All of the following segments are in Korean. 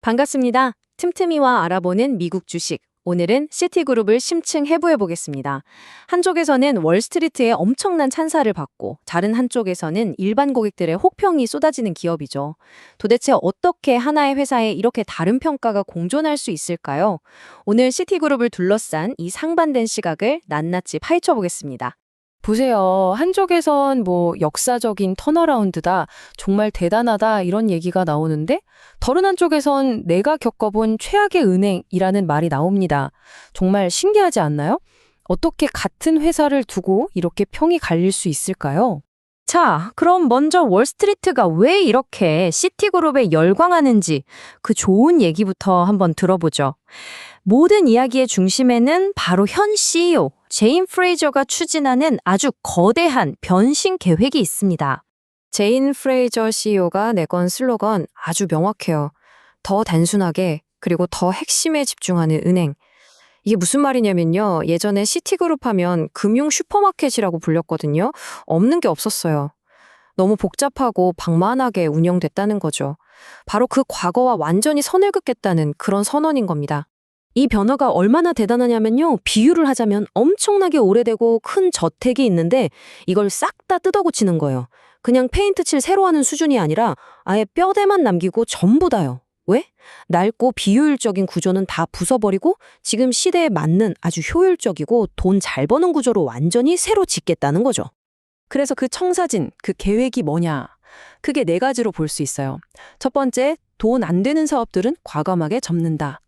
반갑습니다. 틈틈이와 알아보는 미국 주식. 오늘은 시티그룹을 심층 해부해 보겠습니다. 한쪽에서는 월스트리트의 엄청난 찬사를 받고 다른 한쪽에서는 일반 고객들의 혹평이 쏟아지는 기업이죠. 도대체 어떻게 하나의 회사에 이렇게 다른 평가가 공존할 수 있을까요? 오늘 시티그룹을 둘러싼 이 상반된 시각을 낱낱이 파헤쳐 보겠습니다. 보세요. 한쪽에선 역사적인 턴어라운드다, 정말 대단하다 이런 얘기가 나오는데 다른 한쪽에선 내가 겪어본 최악의 은행이라는 말이 나옵니다. 정말 신기하지 않나요? 어떻게 같은 회사를 두고 이렇게 평이 갈릴 수 있을까요? 자, 그럼 먼저 월스트리트가 왜 이렇게 시티그룹에 열광하는지 그 좋은 얘기부터 한번 들어보죠. 모든 이야기의 중심에는 바로 현 CEO, 제인 프레이저가 추진하는 아주 거대한 변신 계획이 있습니다. 제인 프레이저 CEO가 내건 슬로건 아주 명확해요. 더 단순하게, 그리고 더 핵심에 집중하는 은행. 이게 무슨 말이냐면요. 예전에 시티그룹 하면 금융 슈퍼마켓이라고 불렸거든요. 없는 게 없었어요. 너무 복잡하고 방만하게 운영됐다는 거죠. 바로 그 과거와 완전히 선을 긋겠다는 그런 선언인 겁니다. 이 변화가 얼마나 대단하냐면요. 비유를 하자면 엄청나게 오래되고 큰 저택이 있는데 이걸 싹 다 뜯어고치는 거예요. 그냥 페인트 칠 새로 하는 수준이 아니라 아예 뼈대만 남기고 전부 다요. 왜? 낡고 비효율적인 구조는 다 부숴버리고 지금 시대에 맞는 아주 효율적이고 돈 잘 버는 구조로 완전히 새로 짓겠다는 거죠. 그래서 그 청사진, 그 계획이 뭐냐? 크게 네 가지로 볼 수 있어요. 첫 번째, 돈 안 되는 사업들은 과감하게 접는다.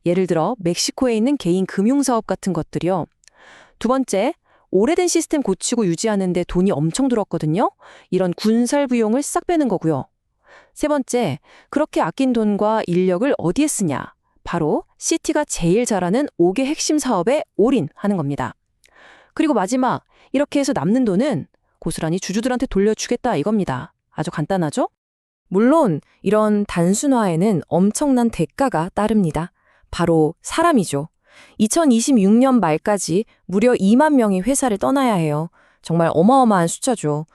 예를 들어 멕시코에 있는 개인 금융사업 같은 것들이요. 두 번째, 오래된 시스템 고치고 유지하는데 돈이 엄청 들었거든요. 이런 군살 비용을 싹 빼는 거고요. 세 번째, 그렇게 아낀 돈과 인력을 어디에 쓰냐? 바로 시티가 제일 잘하는 5개 핵심 사업에 올인하는 겁니다. 그리고 마지막, 이렇게 해서 남는 돈은 고스란히 주주들한테 돌려주겠다 이겁니다. 아주 간단하죠? 물론 이런 단순화에는 엄청난 대가가 따릅니다. 바로 사람이죠. 2026년 말까지 무려 2만 명이 회사를 떠나야 해요. 정말 어마어마한 숫자죠.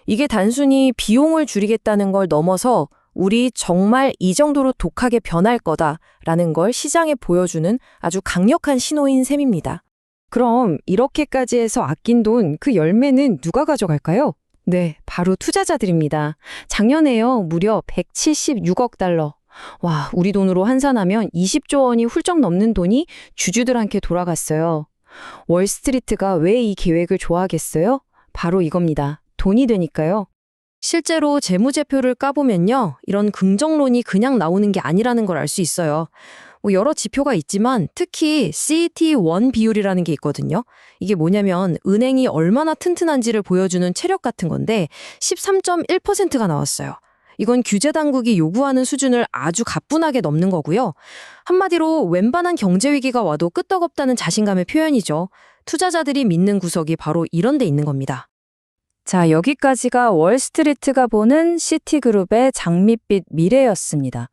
이게 단순히 비용을 줄이겠다는 걸 넘어서 우리 정말 이 정도로 독하게 변할 거다라는 걸 시장에 보여주는 아주 강력한 신호인 셈입니다. 그럼 이렇게까지 해서 아낀 돈 그 열매는 누가 가져갈까요? 네, 바로 투자자들입니다. 작년에요, 무려 176억 달러. 와, 우리 돈으로 환산하면 20조 원이 훌쩍 넘는 돈이 주주들한테 돌아갔어요. 월스트리트가 왜 이 계획을 좋아하겠어요? 바로 이겁니다. 돈이 되니까요. 실제로 재무제표를 까보면요, 이런 긍정론이 그냥 나오는 게 아니라는 걸 알 수 있어요. 여러 지표가 있지만 특히 CET1 비율이라는 게 있거든요. 이게 뭐냐면 은행이 얼마나 튼튼한지를 보여주는 체력 같은 건데 13.1%가 나왔어요. 이건 규제 당국이 요구하는 수준을 아주 가뿐하게 넘는 거고요. 한마디로 웬만한 경제 위기가 와도 끄떡없다는 자신감의 표현이죠. 투자자들이 믿는 구석이 바로 이런 데 있는 겁니다. 자, 여기까지가 월스트리트가 보는 시티그룹의 장밋빛 미래였습니다.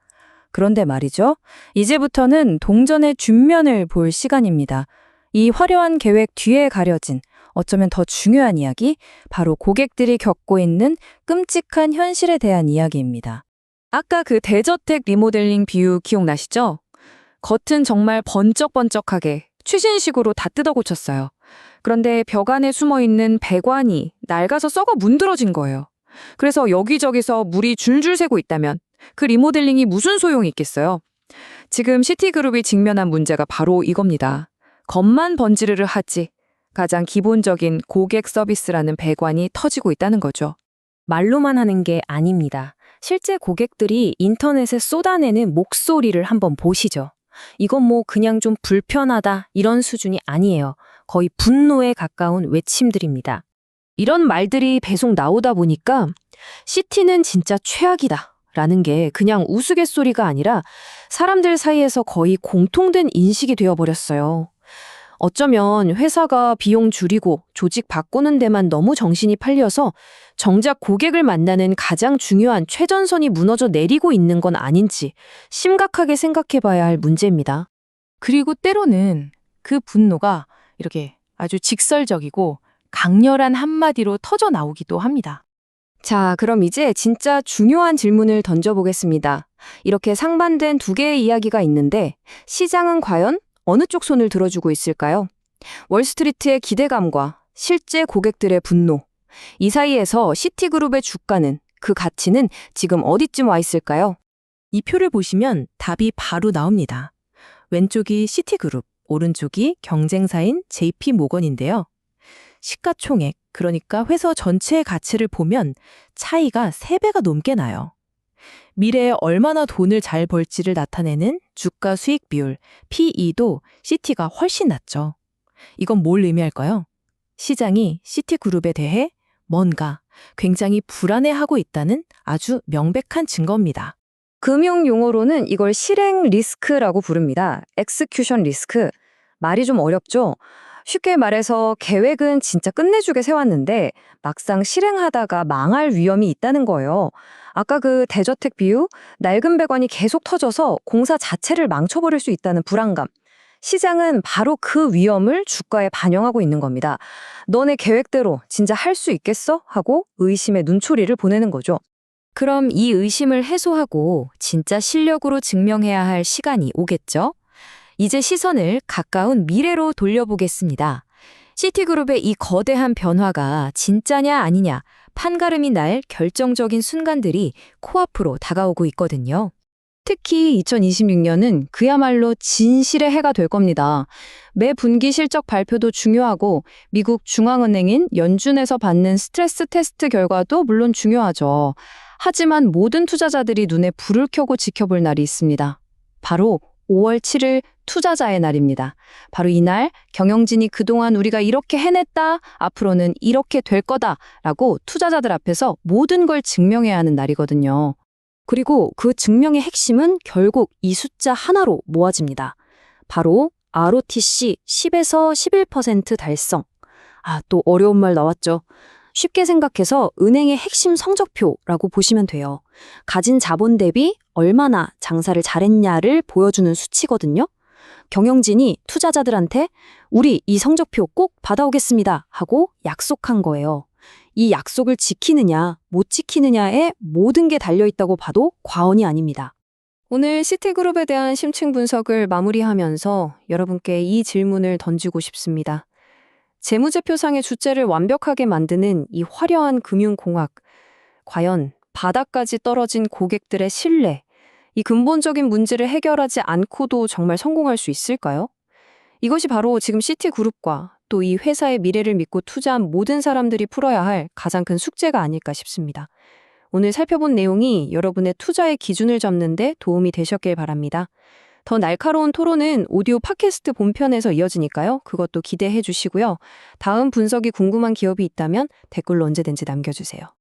그런데 말이죠. 이제부터는 동전의 뒷면을 볼 시간입니다. 이 화려한 계획 뒤에 가려진 어쩌면 더 중요한 이야기, 바로 고객들이 겪고 있는 끔찍한 현실에 대한 이야기입니다. 아까 그 대저택 리모델링 비유 기억나시죠? 겉은 정말 번쩍번쩍하게 최신식으로 다 뜯어 고쳤어요. 그런데 벽 안에 숨어있는 배관이 낡아서 썩어 문드러진 거예요. 그래서 여기저기서 물이 줄줄 새고 있다면 그 리모델링이 무슨 소용이 있겠어요? 지금 시티그룹이 직면한 문제가 바로 이겁니다. 겉만 번지르르 하지 가장 기본적인 고객 서비스라는 배관이 터지고 있다는 거죠. 말로만 하는 게 아닙니다. 실제 고객들이 인터넷에 쏟아내는 목소리를 한번 보시죠. 이건 그냥 좀 불편하다 이런 수준이 아니에요. 거의 분노에 가까운 외침들입니다. 이런 말들이 계속 나오다 보니까 시티는 진짜 최악이다 라는 게 그냥 우스갯소리가 아니라 사람들 사이에서 거의 공통된 인식이 되어버렸어요. 어쩌면 회사가 비용 줄이고 조직 바꾸는 데만 너무 정신이 팔려서 정작 고객을 만나는 가장 중요한 최전선이 무너져 내리고 있는 건 아닌지 심각하게 생각해 봐야 할 문제입니다. 그리고 때로는 그 분노가 이렇게 아주 직설적이고 강렬한 한마디로 터져 나오기도 합니다. 자, 그럼 이제 진짜 중요한 질문을 던져보겠습니다. 이렇게 상반된 두 개의 이야기가 있는데 시장은 과연 어느 쪽 손을 들어주고 있을까요? 월스트리트의 기대감과 실제 고객들의 분노. 이 사이에서 시티그룹의 주가는, 그 가치는 지금 어디쯤 와 있을까요? 이 표를 보시면 답이 바로 나옵니다. 왼쪽이 시티그룹, 오른쪽이 경쟁사인 JP모건인데요. 시가총액, 그러니까 회사 전체의 가치를 보면 차이가 3배가 넘게 나요. 미래에 얼마나 돈을 잘 벌지를 나타내는 주가 수익 비율, PE도 시티가 훨씬 낮죠. 이건 뭘 의미할까요? 시장이 시티그룹에 대해 뭔가 굉장히 불안해하고 있다는 아주 명백한 증거입니다. 금융 용어로는 이걸 실행 리스크라고 부릅니다. execution 리스크. 말이 좀 어렵죠? 쉽게 말해서 계획은 진짜 끝내주게 세웠는데 막상 실행하다가 망할 위험이 있다는 거예요. 아까 그 대저택 비유, 낡은 배관이 계속 터져서 공사 자체를 망쳐버릴 수 있다는 불안감. 시장은 바로 그 위험을 주가에 반영하고 있는 겁니다. 너네 계획대로 진짜 할 수 있겠어? 하고 의심의 눈초리를 보내는 거죠. 그럼 이 의심을 해소하고 진짜 실력으로 증명해야 할 시간이 오겠죠? 이제 시선을 가까운 미래로 돌려보겠습니다. 시티그룹의 이 거대한 변화가 진짜냐 아니냐, 판가름이 날 결정적인 순간들이 코앞으로 다가오고 있거든요. 특히 2026년은 그야말로 진실의 해가 될 겁니다. 매 분기 실적 발표도 중요하고 미국 중앙은행인 연준에서 받는 스트레스 테스트 결과도 물론 중요하죠. 하지만 모든 투자자들이 눈에 불을 켜고 지켜볼 날이 있습니다. 바로 5월 7일 투자자의 날입니다. 바로 이날 경영진이 그동안 우리가 이렇게 해냈다, 앞으로는 이렇게 될 거다라고 투자자들 앞에서 모든 걸 증명해야 하는 날이거든요. 그리고 그 증명의 핵심은 결국 이 숫자 하나로 모아집니다. 바로 ROTC 10에서 11% 달성. 또 어려운 말 나왔죠. 쉽게 생각해서 은행의 핵심 성적표라고 보시면 돼요. 가진 자본 대비 얼마나 장사를 잘했냐를 보여주는 수치거든요. 경영진이 투자자들한테 우리 이 성적표 꼭 받아오겠습니다 하고 약속한 거예요. 이 약속을 지키느냐, 못 지키느냐에 모든 게 달려있다고 봐도 과언이 아닙니다. 오늘 시티그룹에 대한 심층 분석을 마무리하면서 여러분께 이 질문을 던지고 싶습니다. 재무제표상의 주체를 완벽하게 만드는 이 화려한 금융공학, 과연 바닥까지 떨어진 고객들의 신뢰, 이 근본적인 문제를 해결하지 않고도 정말 성공할 수 있을까요? 이것이 바로 지금 시티그룹과 또 이 회사의 미래를 믿고 투자한 모든 사람들이 풀어야 할 가장 큰 숙제가 아닐까 싶습니다. 오늘 살펴본 내용이 여러분의 투자의 기준을 잡는 데 도움이 되셨길 바랍니다. 더 날카로운 토론은 오디오 팟캐스트 본편에서 이어지니까요. 그것도 기대해 주시고요. 다음 분석이 궁금한 기업이 있다면 댓글로 언제든지 남겨주세요.